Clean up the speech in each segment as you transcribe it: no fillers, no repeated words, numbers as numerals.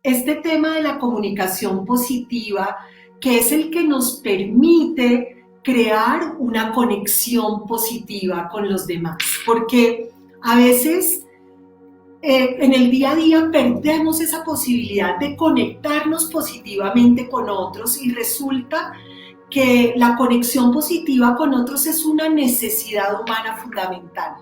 este tema de la comunicación positiva, que es el que nos permite crear una conexión positiva con los demás, porque a veces en el día a día perdemos esa posibilidad de conectarnos positivamente con otros y resulta que la conexión positiva con otros es una necesidad humana fundamental.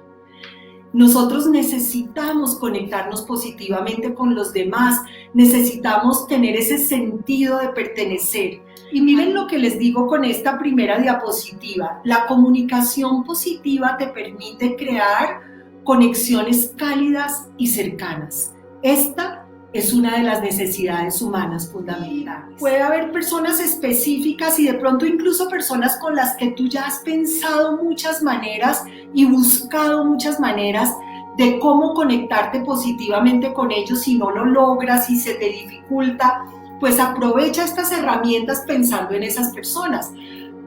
Nosotros necesitamos conectarnos positivamente con los demás, necesitamos tener ese sentido de pertenecer. Y miren lo que les digo con esta primera diapositiva. La comunicación positiva te permite crear conexiones cálidas y cercanas. Esta es una de las necesidades humanas fundamentales. Puede haber personas específicas y de pronto incluso personas con las que tú ya has pensado muchas maneras y buscado muchas maneras de cómo conectarte positivamente con ellos y no lo logras y se te dificulta, pues aprovecha estas herramientas pensando en esas personas.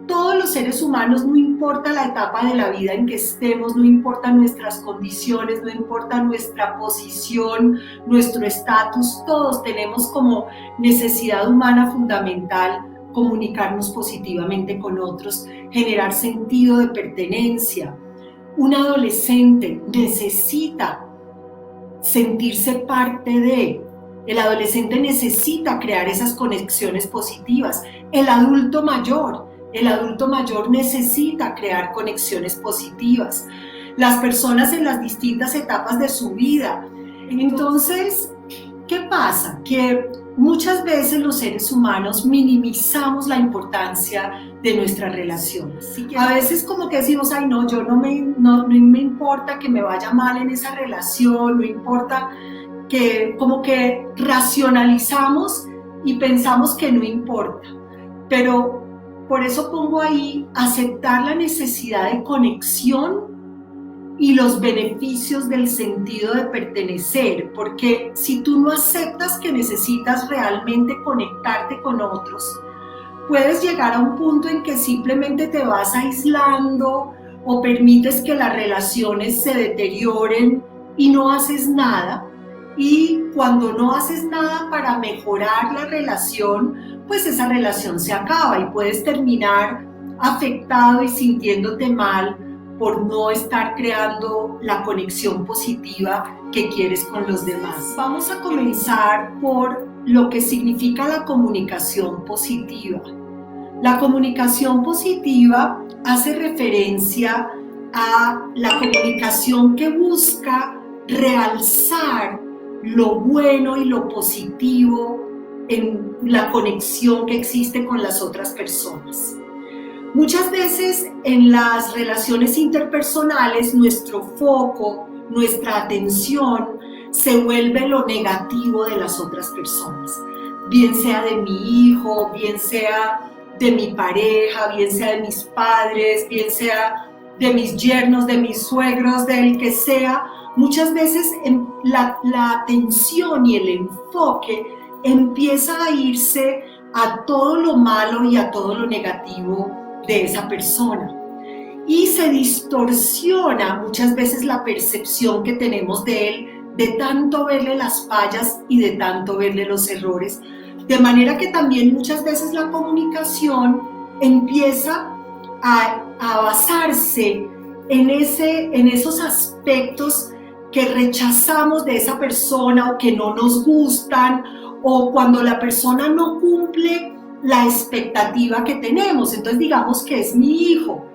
Todos los seres humanos, no importa la etapa de la vida en que estemos, no importa nuestras condiciones, no importa nuestra posición, nuestro estatus, todos tenemos como necesidad humana fundamental comunicarnos positivamente con otros, generar sentido de pertenencia. Un adolescente necesita sentirse parte de. El adolescente necesita crear esas conexiones positivas. El adulto mayor necesita crear conexiones positivas. Las personas en las distintas etapas de su vida. Entonces, ¿qué pasa? Que muchas veces los seres humanos minimizamos la importancia de nuestras relaciones. A veces como que decimos, ay no, yo no me importa que me vaya mal en esa relación, no importa, que como que racionalizamos y pensamos que no importa. Pero por eso pongo ahí aceptar la necesidad de conexión y los beneficios del sentido de pertenecer, porque si tú no aceptas que necesitas realmente conectarte con otros, puedes llegar a un punto en que simplemente te vas aislando o permites que las relaciones se deterioren y no haces nada. Y cuando no haces nada para mejorar la relación, pues esa relación se acaba y puedes terminar afectado y sintiéndote mal por no estar creando la conexión positiva que quieres con los demás. Vamos a comenzar por lo que significa la comunicación positiva. La comunicación positiva hace referencia a la comunicación que busca realzar lo bueno y lo positivo en la conexión que existe con las otras personas. Muchas veces en las relaciones interpersonales nuestro foco, nuestra atención se vuelve lo negativo de las otras personas, bien sea de mi hijo, bien sea de mi pareja, bien sea de mis padres, bien sea de mis yernos, de mis suegros, del que sea. Muchas veces la atención y el enfoque empieza a irse a todo lo malo y a todo lo negativo de esa persona. Y se distorsiona muchas veces la percepción que tenemos de él, de tanto verle las fallas y de tanto verle los errores. De manera que también muchas veces la comunicación empieza a basarse en esos aspectos que rechazamos de esa persona o que no nos gustan, o cuando la persona no cumple la expectativa que tenemos. Entonces digamos que es mi hijo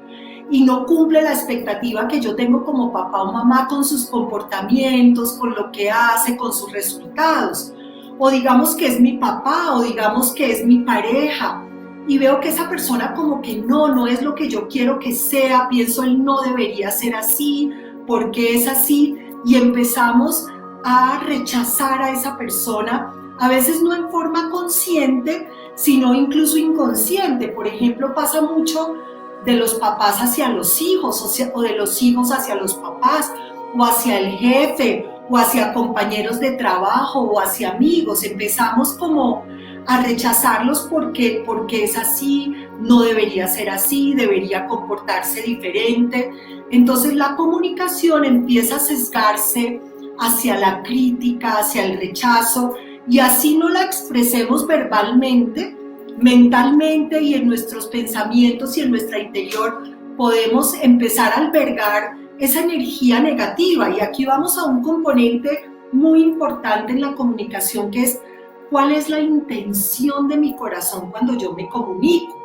y no cumple la expectativa que yo tengo como papá o mamá con sus comportamientos, con lo que hace, con sus resultados. O digamos que es mi papá, o digamos que es mi pareja, y veo que esa persona como que no es lo que yo quiero que sea, pienso él no debería ser así, ¿por qué es así? Y empezamos a rechazar a esa persona, a veces no en forma consciente, sino incluso inconsciente. Por ejemplo, pasa mucho de los papás hacia los hijos, o de los hijos hacia los papás, o hacia el jefe, o hacia compañeros de trabajo, o hacia amigos. Empezamos como a rechazarlos porque es así, no debería ser así, debería comportarse diferente. Entonces la comunicación empieza a sesgarse hacia la crítica, hacia el rechazo, y así no la expresemos verbalmente, mentalmente y en nuestros pensamientos y en nuestro interior podemos empezar a albergar esa energía negativa. Y aquí vamos a un componente muy importante en la comunicación, que es cuál es la intención de mi corazón cuando yo me comunico.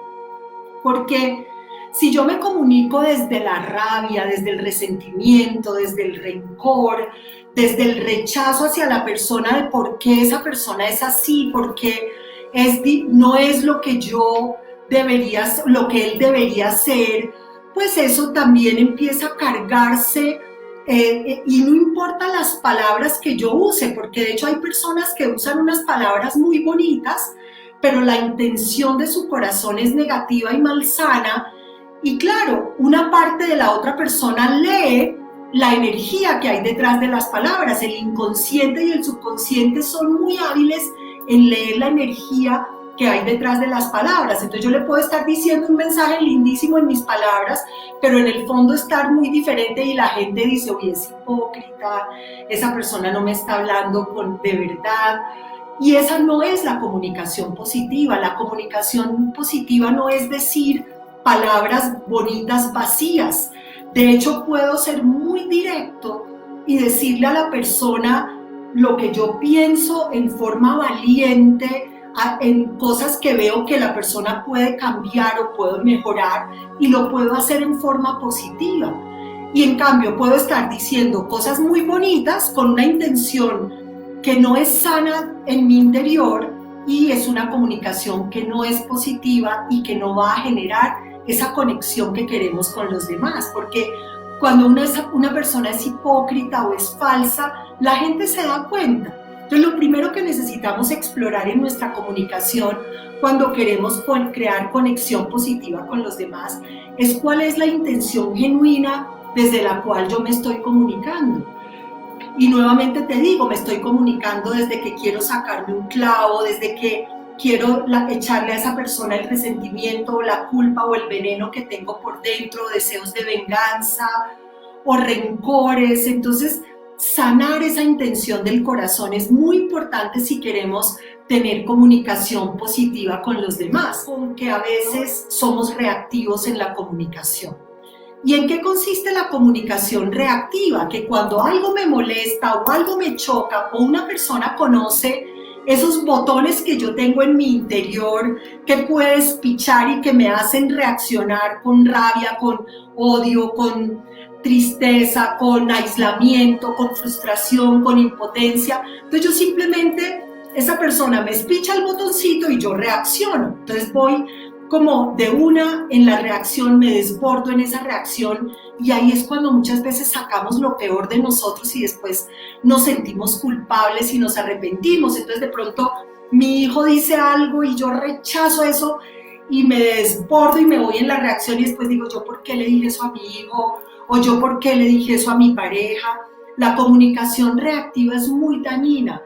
Porque si yo me comunico desde la rabia, desde el resentimiento, desde el rencor, desde el rechazo hacia la persona de por qué esa persona es así, porque no es lo que yo debería, lo que él debería ser, pues eso también empieza a cargarse. Y no importa las palabras que yo use, porque de hecho hay personas que usan unas palabras muy bonitas, pero la intención de su corazón es negativa y malsana. Y claro, una parte de la otra persona lee la energía que hay detrás de las palabras. El inconsciente y el subconsciente son muy hábiles en leer la energía que hay detrás de las palabras. Entonces yo le puedo estar diciendo un mensaje lindísimo en mis palabras, pero en el fondo estar muy diferente y la gente dice, oye, es hipócrita, esa persona no me está hablando de verdad. Y esa no es la comunicación positiva. La comunicación positiva no es decir palabras bonitas vacías. De hecho, puedo ser muy directo y decirle a la persona lo que yo pienso en forma valiente, en cosas que veo que la persona puede cambiar o puede mejorar, y lo puedo hacer en forma positiva. Y en cambio puedo estar diciendo cosas muy bonitas con una intención que no es sana en mi interior, y es una comunicación que no es positiva y que no va a generar esa conexión que queremos con los demás. Porque cuando una persona es hipócrita o es falsa, la gente se da cuenta. Entonces lo primero que necesitamos explorar en nuestra comunicación cuando queremos crear conexión positiva con los demás es cuál es la intención genuina desde la cual yo me estoy comunicando. Y nuevamente te digo, me estoy comunicando desde que quiero sacarme un clavo, desde que quiero echarle a esa persona el resentimiento o la culpa o el veneno que tengo por dentro, deseos de venganza o rencores. Entonces, sanar esa intención del corazón es muy importante si queremos tener comunicación positiva con los demás, aunque a veces somos reactivos en la comunicación. ¿Y en qué consiste la comunicación reactiva? Que cuando algo me molesta o algo me choca o una persona conoce esos botones que yo tengo en mi interior que puedes pichar y que me hacen reaccionar con rabia, con odio, con tristeza, con aislamiento, con frustración, con impotencia. Entonces yo simplemente, esa persona me espicha el botoncito y yo reacciono. Entonces voy como de una en la reacción, me desbordo en esa reacción, y ahí es cuando muchas veces sacamos lo peor de nosotros y después nos sentimos culpables y nos arrepentimos. Entonces de pronto mi hijo dice algo y yo rechazo eso y me desbordo y me voy en la reacción, y después digo, ¿yo por qué le dije eso a mi hijo? ¿O yo por qué le dije eso a mi pareja? La comunicación reactiva es muy dañina,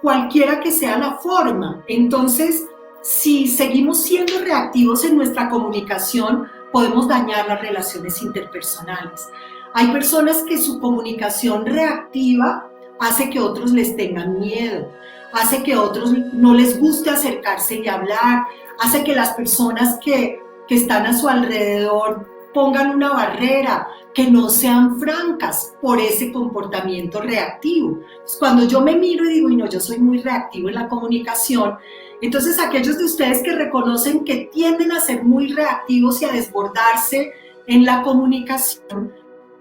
cualquiera que sea la forma. Entonces, si seguimos siendo reactivos en nuestra comunicación, podemos dañar las relaciones interpersonales. Hay personas que su comunicación reactiva hace que otros les tengan miedo, hace que otros no les guste acercarse y hablar, hace que las personas que están a su alrededor pongan una barrera, que no sean francas por ese comportamiento reactivo. Entonces, cuando yo me miro y digo, no, yo soy muy reactivo en la comunicación, entonces aquellos de ustedes que reconocen que tienden a ser muy reactivos y a desbordarse en la comunicación,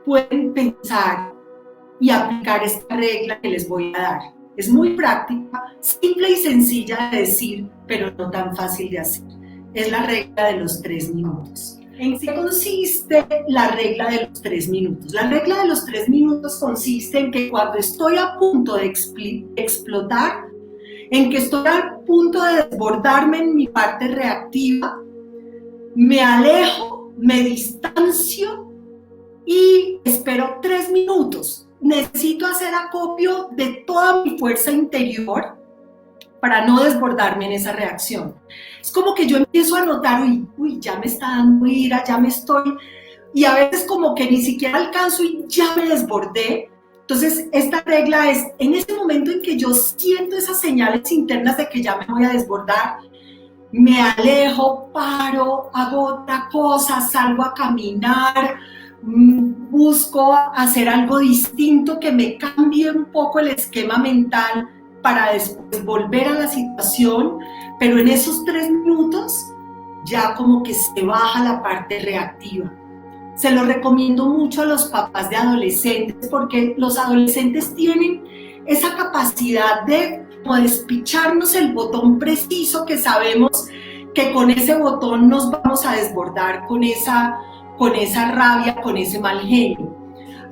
pueden pensar y aplicar esta regla que les voy a dar. Es muy práctica, simple y sencilla de decir, pero no tan fácil de hacer. Es la regla de los 3 minutos. ¿En qué consiste la regla de los 3 minutos? La regla de los 3 minutos consiste en que cuando estoy a punto de explotar, en que estoy a punto de desbordarme en mi parte reactiva, me alejo, me distancio y espero 3 minutos. Necesito hacer acopio de toda mi fuerza interior para no desbordarme en esa reacción. Es como que yo empiezo a notar, uy, ya me está dando ira, ya me estoy, y a veces como que ni siquiera alcanzo y ya me desbordé, Entonces, esta regla es, en ese momento en que yo siento esas señales internas de que ya me voy a desbordar, me alejo, paro, hago otra cosa, salgo a caminar, busco hacer algo distinto que me cambie un poco el esquema mental para después volver a la situación, pero en esos 3 minutos ya como que se baja la parte reactiva. Se lo recomiendo mucho a los papás de adolescentes porque los adolescentes tienen esa capacidad de despicharnos el botón preciso que sabemos que con ese botón nos vamos a desbordar con esa rabia, con ese mal genio.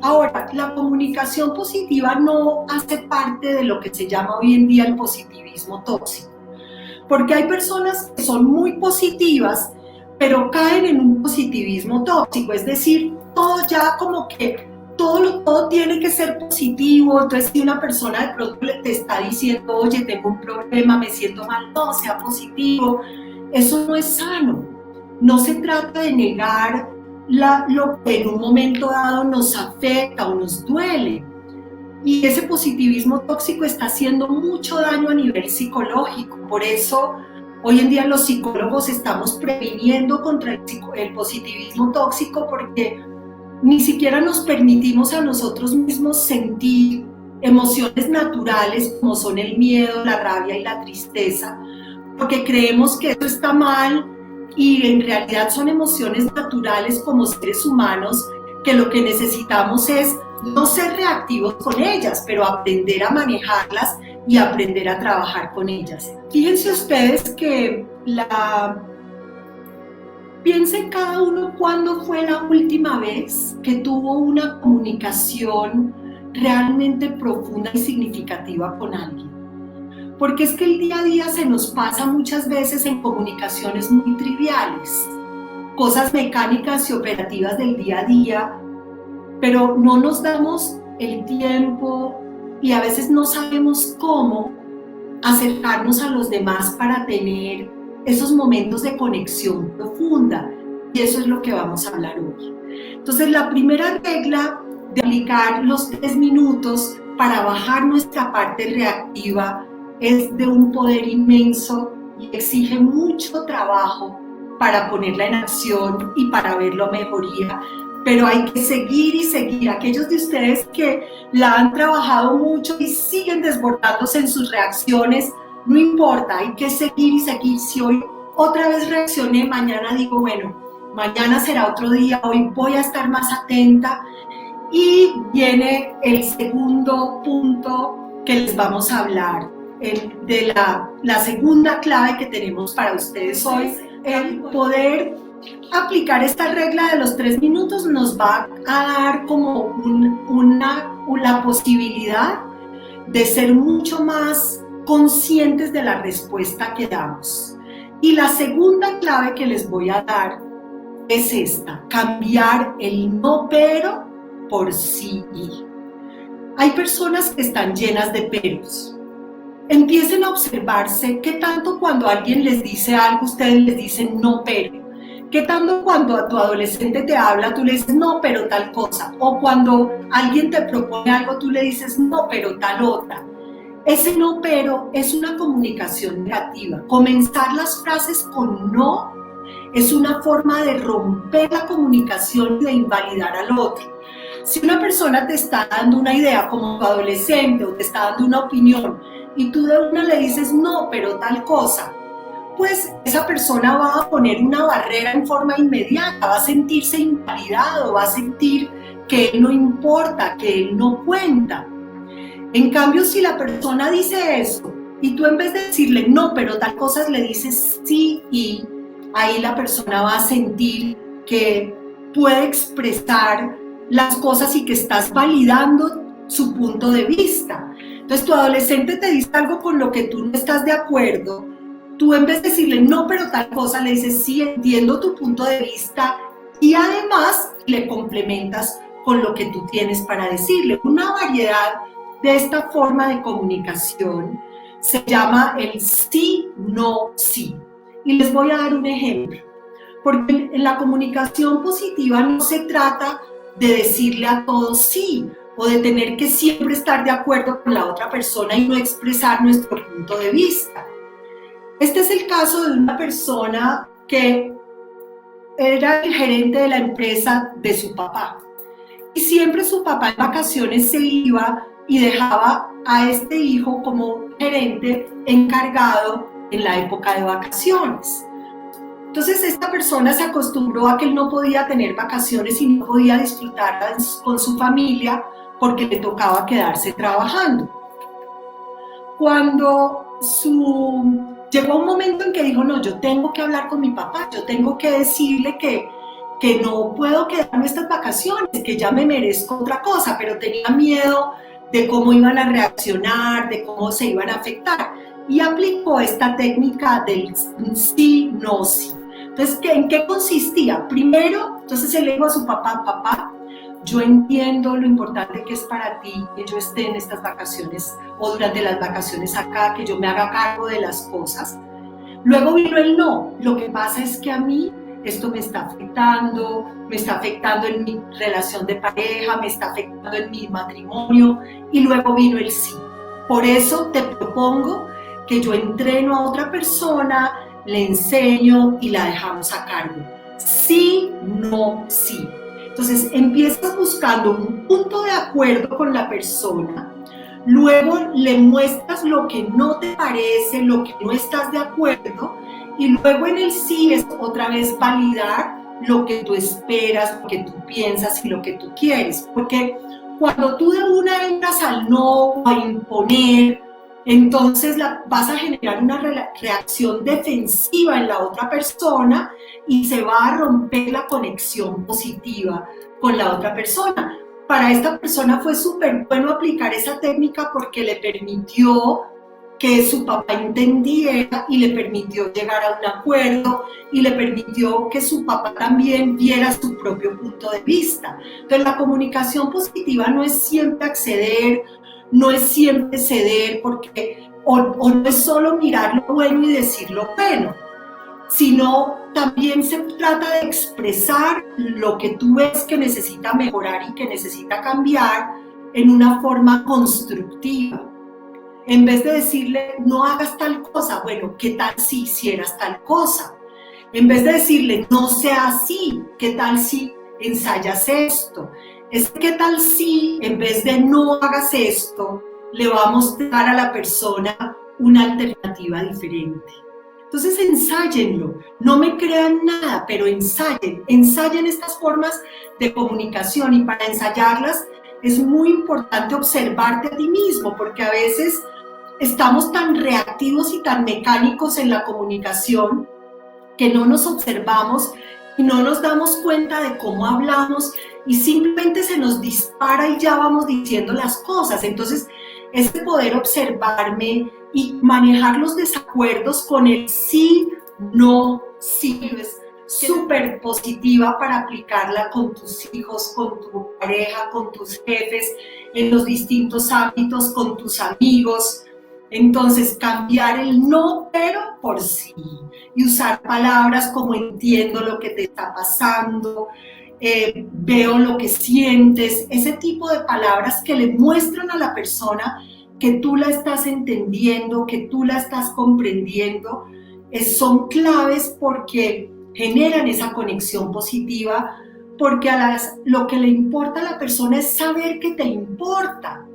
Ahora, la comunicación positiva no hace parte de lo que se llama hoy en día el positivismo tóxico, porque hay personas que son muy positivas, pero caen en un positivismo tóxico, es decir, todo ya como que todo tiene que ser positivo. Entonces, si una persona de pronto te está diciendo, oye, tengo un problema, me siento mal, no, sea positivo, eso no es sano. No se trata de negar lo que en un momento dado nos afecta o nos duele. Y ese positivismo tóxico está haciendo mucho daño a nivel psicológico. Por eso, hoy en día los psicólogos estamos previniendo contra el positivismo tóxico, porque ni siquiera nos permitimos a nosotros mismos sentir emociones naturales como son el miedo, la rabia y la tristeza, porque creemos que eso está mal y en realidad son emociones naturales como seres humanos, que lo que necesitamos es no ser reactivos con ellas, pero aprender a manejarlas y aprender a trabajar con ellas. Fíjense ustedes que piensen cada uno cuándo fue la última vez que tuvo una comunicación realmente profunda y significativa con alguien. Porque es que el día a día se nos pasa muchas veces en comunicaciones muy triviales, cosas mecánicas y operativas del día a día, pero no nos damos el tiempo y a veces no sabemos cómo acercarnos a los demás para tener esos momentos de conexión profunda, y eso es lo que vamos a hablar hoy. Entonces, la primera regla de aplicar los 3 minutos para bajar nuestra parte reactiva es de un poder inmenso y exige mucho trabajo para ponerla en acción y para ver la mejoría, pero hay que seguir y seguir. Aquellos de ustedes que la han trabajado mucho y siguen desbordándose en sus reacciones, no importa, hay que seguir y seguir. Si hoy otra vez reaccioné, mañana digo, bueno, mañana será otro día, hoy voy a estar más atenta. Y viene el segundo punto que les vamos a hablar, de la segunda clave que tenemos para ustedes hoy. El poder aplicar esta regla de los 3 minutos nos va a dar como la posibilidad de ser mucho más conscientes de la respuesta que damos. Y la segunda clave que les voy a dar es esta: cambiar el no pero por sí y. Hay personas que están llenas de peros. Empiecen a observarse qué tanto cuando alguien les dice algo, ustedes les dicen no pero. ¿Qué tanto cuando a tu adolescente te habla, tú le dices no pero tal cosa? O cuando alguien te propone algo, tú le dices no pero tal otra. Ese no pero es una comunicación negativa. Comenzar las frases con no es una forma de romper la comunicación y de invalidar al otro. Si una persona te está dando una idea como tu adolescente o te está dando una opinión y tú de una le dices no pero tal cosa, pues esa persona va a poner una barrera en forma inmediata, va a sentirse invalidado, va a sentir que él no importa, que él no cuenta. En cambio, si la persona dice eso y tú en vez de decirle no, pero tal cosa, le dices sí, y ahí la persona va a sentir que puede expresar las cosas y que estás validando su punto de vista. Entonces, tu adolescente te dice algo con lo que tú no estás de acuerdo. Tú en vez de decirle no, pero tal cosa, le dices sí, entiendo tu punto de vista, y además le complementas con lo que tú tienes para decirle. Una variedad de esta forma de comunicación se llama el sí, no, sí. Y les voy a dar un ejemplo. Porque en la comunicación positiva no se trata de decirle a todos sí, o de tener que siempre estar de acuerdo con la otra persona y no expresar nuestro punto de vista. Este es el caso de una persona que era el gerente de la empresa de su papá. Y siempre su papá en vacaciones se iba y dejaba a este hijo como gerente encargado en la época de vacaciones. Entonces esta persona se acostumbró a que él no podía tener vacaciones y no podía disfrutarlas con su familia porque le tocaba quedarse trabajando. Cuando llegó un momento en que dijo, no, yo tengo que hablar con mi papá, yo tengo que decirle que no puedo quedarme estas vacaciones, que ya me merezco otra cosa, pero tenía miedo de cómo iban a reaccionar, de cómo se iban a afectar. Y aplicó esta técnica del sí, no, sí. Entonces, ¿en qué consistía? Primero, entonces él le dijo a su papá, papá, yo entiendo lo importante que es para ti que yo esté en estas vacaciones o durante las vacaciones acá, que yo me haga cargo de las cosas. Luego vino el no. Lo que pasa es que a mí esto me está afectando en mi relación de pareja, me está afectando en mi matrimonio. Y luego vino el sí. Por eso te propongo que yo entreno a otra persona, le enseño y la dejamos a cargo. Sí, no, sí. Entonces empiezas buscando un punto de acuerdo con la persona, luego le muestras lo que no te parece, lo que no estás de acuerdo, y luego en el sí es otra vez validar lo que tú esperas, lo que tú piensas y lo que tú quieres. Porque cuando tú de una entras al no, a imponer, entonces vas a generar una reacción defensiva en la otra persona y se va a romper la conexión positiva con la otra persona. Para esta persona fue súper bueno aplicar esa técnica porque le permitió que su papá entendiera y le permitió llegar a un acuerdo y le permitió que su papá también viera su propio punto de vista. Entonces la comunicación positiva no es siempre acceder, no es siempre ceder, porque o no es solo mirar lo bueno y decir lo bueno, sino también se trata de expresar lo que tú ves que necesita mejorar y que necesita cambiar en una forma constructiva. En vez de decirle, no hagas tal cosa, bueno, ¿qué tal si hicieras tal cosa? En vez de decirle, no sea así, ¿qué tal si ensayas esto? ¿Qué tal si en vez de no hagas esto, le va a mostrar a la persona una alternativa diferente? Entonces ensáyenlo, no me crean nada, pero ensayen estas formas de comunicación, y para ensayarlas es muy importante observarte a ti mismo, porque a veces estamos tan reactivos y tan mecánicos en la comunicación que no nos observamos y no nos damos cuenta de cómo hablamos y simplemente se nos dispara y ya vamos diciendo las cosas. Entonces, es de poder observarme y manejar los desacuerdos con el sí, no, sí. Es súper positiva para aplicarla con tus hijos, con tu pareja, con tus jefes, en los distintos ámbitos, con tus amigos. Entonces, cambiar el no, pero por sí, y usar palabras como entiendo lo que te está pasando, veo lo que sientes, ese tipo de palabras que le muestran a la persona que tú la estás entendiendo, que tú la estás comprendiendo, son claves porque generan esa conexión positiva, porque lo que le importa a la persona es saber que te importa.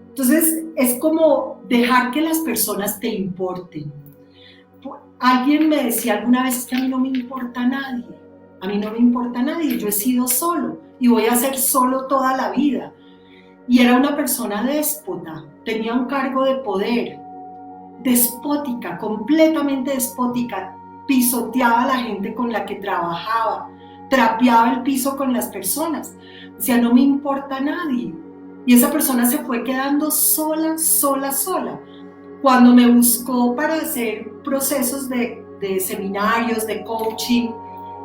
Entonces, es como dejar que las personas te importen. Alguien me decía alguna vez que a mí no me importa nadie, yo he sido solo y voy a ser solo toda la vida. Y era una persona déspota, tenía un cargo de poder, despótica, completamente despótica, pisoteaba a la gente con la que trabajaba, trapeaba el piso con las personas, decía no me importa nadie. Y esa persona se fue quedando sola. Cuando me buscó para hacer procesos de seminarios, de coaching,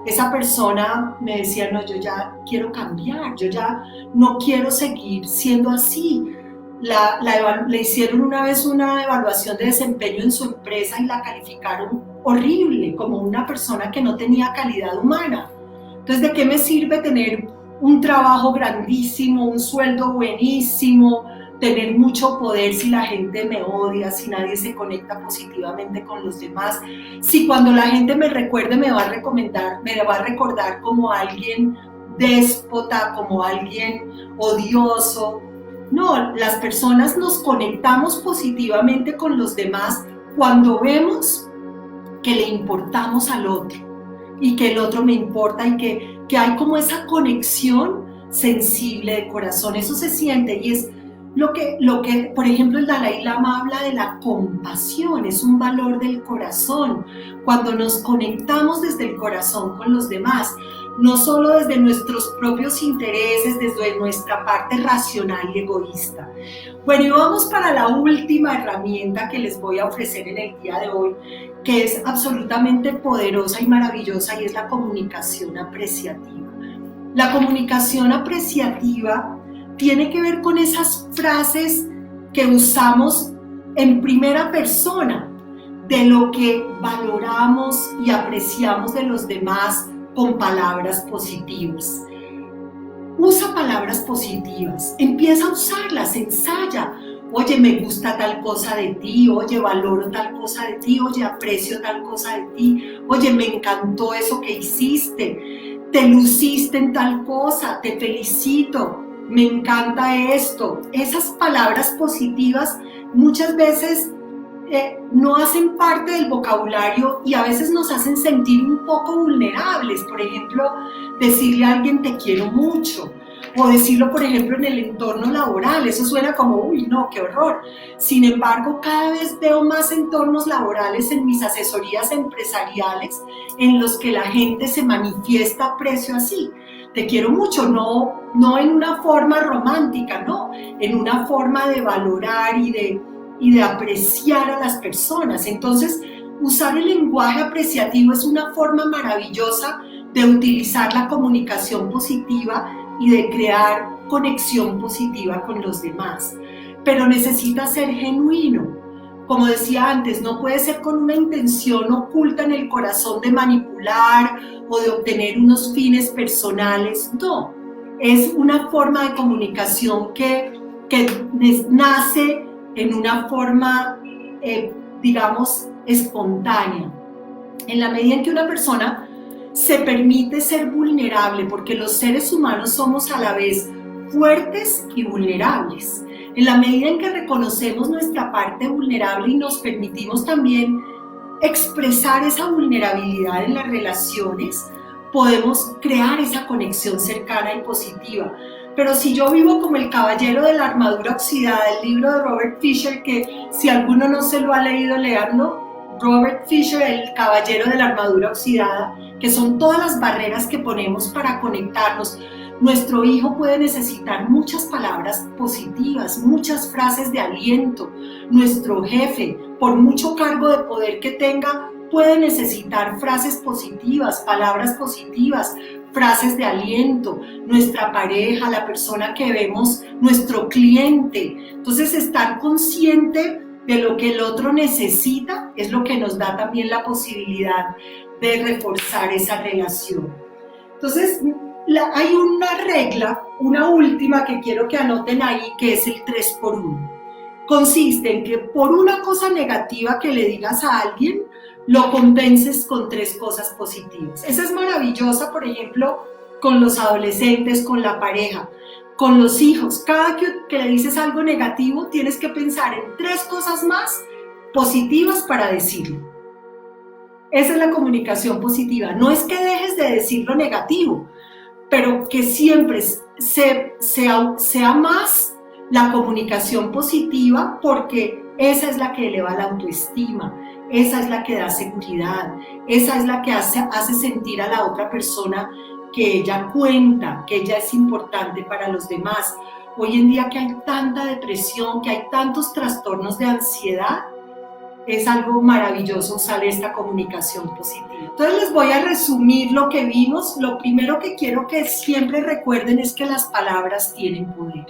esa persona me decía, no, yo ya quiero cambiar, yo ya no quiero seguir siendo así. Le hicieron una vez una evaluación de desempeño en su empresa y la calificaron horrible, como una persona que no tenía calidad humana. Entonces, ¿de qué me sirve tener un trabajo grandísimo, un sueldo buenísimo, tener mucho poder si la gente me odia, si nadie se conecta positivamente con los demás, si cuando la gente me recuerde me va a recordar como alguien déspota, como alguien odioso. No, las personas nos conectamos positivamente con los demás cuando vemos que le importamos al otro y que el otro me importa y que hay como esa conexión sensible de corazón. Eso se siente y es lo que, por ejemplo, el Dalai Lama habla de la compasión, es un valor del corazón. Cuando nos conectamos desde el corazón con los demás, no solo desde nuestros propios intereses, desde nuestra parte racional y egoísta. Bueno, y vamos para la última herramienta que les voy a ofrecer en el día de hoy, que es absolutamente poderosa y maravillosa, y es la comunicación apreciativa. La comunicación apreciativa tiene que ver con esas frases que usamos en primera persona, de lo que valoramos y apreciamos de los demás con palabras positivas. Usa palabras positivas, empieza a usarlas, ensaya. Oye, me gusta tal cosa de ti, oye, valoro tal cosa de ti, oye, aprecio tal cosa de ti, oye, me encantó eso que hiciste, te luciste en tal cosa, te felicito, me encanta esto. Esas palabras positivas muchas veces no hacen parte del vocabulario y a veces nos hacen sentir un poco vulnerables. Por ejemplo, decirle a alguien te quiero mucho, o decirlo, por ejemplo, en el entorno laboral. Eso suena como, uy, no, qué horror. Sin embargo, cada vez veo más entornos laborales en mis asesorías empresariales en los que la gente se manifiesta aprecio así. Te quiero mucho, no en una forma romántica, no, en una forma de valorar y de apreciar a las personas. Entonces, usar el lenguaje apreciativo es una forma maravillosa de utilizar la comunicación positiva y de crear conexión positiva con los demás. Pero necesita ser genuino. Como decía antes, no puede ser con una intención oculta en el corazón de manipular o de obtener unos fines personales. No, es una forma de comunicación que nace en una forma, digamos, espontánea. En la medida en que una persona se permite ser vulnerable, porque los seres humanos somos a la vez fuertes y vulnerables. En la medida en que reconocemos nuestra parte vulnerable y nos permitimos también expresar esa vulnerabilidad en las relaciones, podemos crear esa conexión cercana y positiva. Pero si yo vivo como el caballero de la armadura oxidada, el libro de Robert Fisher, que si alguno no se lo ha leído, léanlo. Robert Fisher, el caballero de la armadura oxidada, que son todas las barreras que ponemos para conectarnos. Nuestro hijo puede necesitar muchas palabras positivas, muchas frases de aliento. Nuestro jefe, por mucho cargo de poder que tenga, puede necesitar frases positivas, palabras positivas, frases de aliento. Nuestra pareja, la persona que vemos, nuestro cliente. Entonces, estar consciente de lo que el otro necesita es lo que nos da también la posibilidad de reforzar esa relación. Entonces, hay una regla, una última que quiero que anoten ahí, que es el 3x1. Consiste en que por una cosa negativa que le digas a alguien, lo compenses con 3 cosas positivas. Esa es maravillosa, por ejemplo, con los adolescentes, con la pareja, con los hijos. Cada que le dices algo negativo, tienes que pensar en 3 cosas más positivas para decirlo. Esa es la comunicación positiva. No es que dejes de decir lo negativo, pero que siempre sea más la comunicación positiva, porque esa es la que eleva la autoestima, esa es la que da seguridad, esa es la que hace sentir a la otra persona que ella cuenta, que ella es importante para los demás. Hoy en día que hay tanta depresión, que hay tantos trastornos de ansiedad, es algo maravilloso usar esta comunicación positiva. Entonces les voy a resumir lo que vimos. Lo primero que quiero que siempre recuerden es que las palabras tienen poder.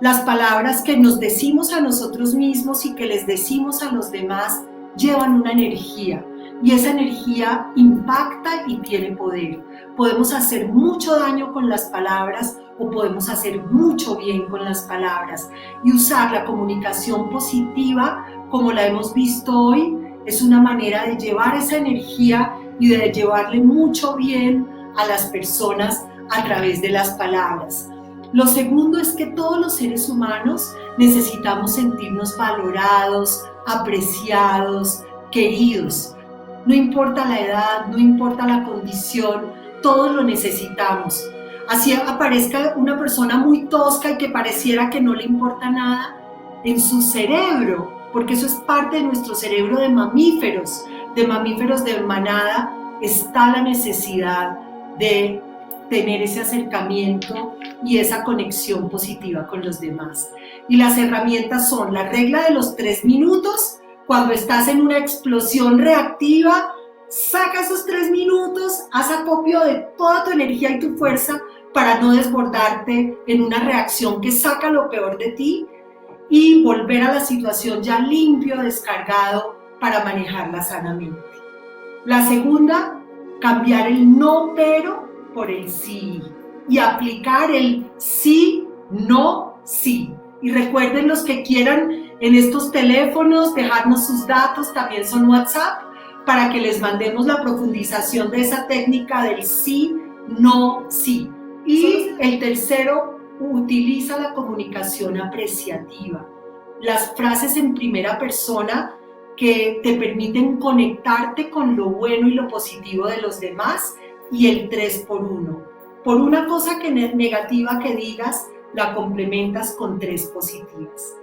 Las palabras que nos decimos a nosotros mismos y que les decimos a los demás llevan una energía. y esa energía impacta y tiene poder. Podemos hacer mucho daño con las palabras o podemos hacer mucho bien con las palabras, y usar la comunicación positiva como la hemos visto hoy es una manera de llevar esa energía y de llevarle mucho bien a las personas a través de las palabras. Lo segundo es que todos los seres humanos necesitamos sentirnos valorados, apreciados, queridos. No importa la edad, no importa la condición, todos lo necesitamos. Así aparezca una persona muy tosca y que pareciera que no le importa nada, en su cerebro, porque eso es parte de nuestro cerebro de mamíferos de manada, está la necesidad de tener ese acercamiento y esa conexión positiva con los demás. Y las herramientas son la regla de los 3 minutos. Cuando estás en una explosión reactiva, saca esos 3 minutos, haz acopio de toda tu energía y tu fuerza para no desbordarte en una reacción que saca lo peor de ti, y volver a la situación ya limpio, descargado, para manejarla sanamente. La segunda, cambiar el no pero por el sí y aplicar el sí, no, sí. Y recuerden, los que quieran en estos teléfonos dejarnos sus datos, también son WhatsApp, para que les mandemos la profundización de esa técnica del sí, no, sí. Y el tercero, utiliza la comunicación apreciativa. Las frases en primera persona que te permiten conectarte con lo bueno y lo positivo de los demás, y el 3x1. Por una cosa negativa que digas, la complementas con 3 positivas.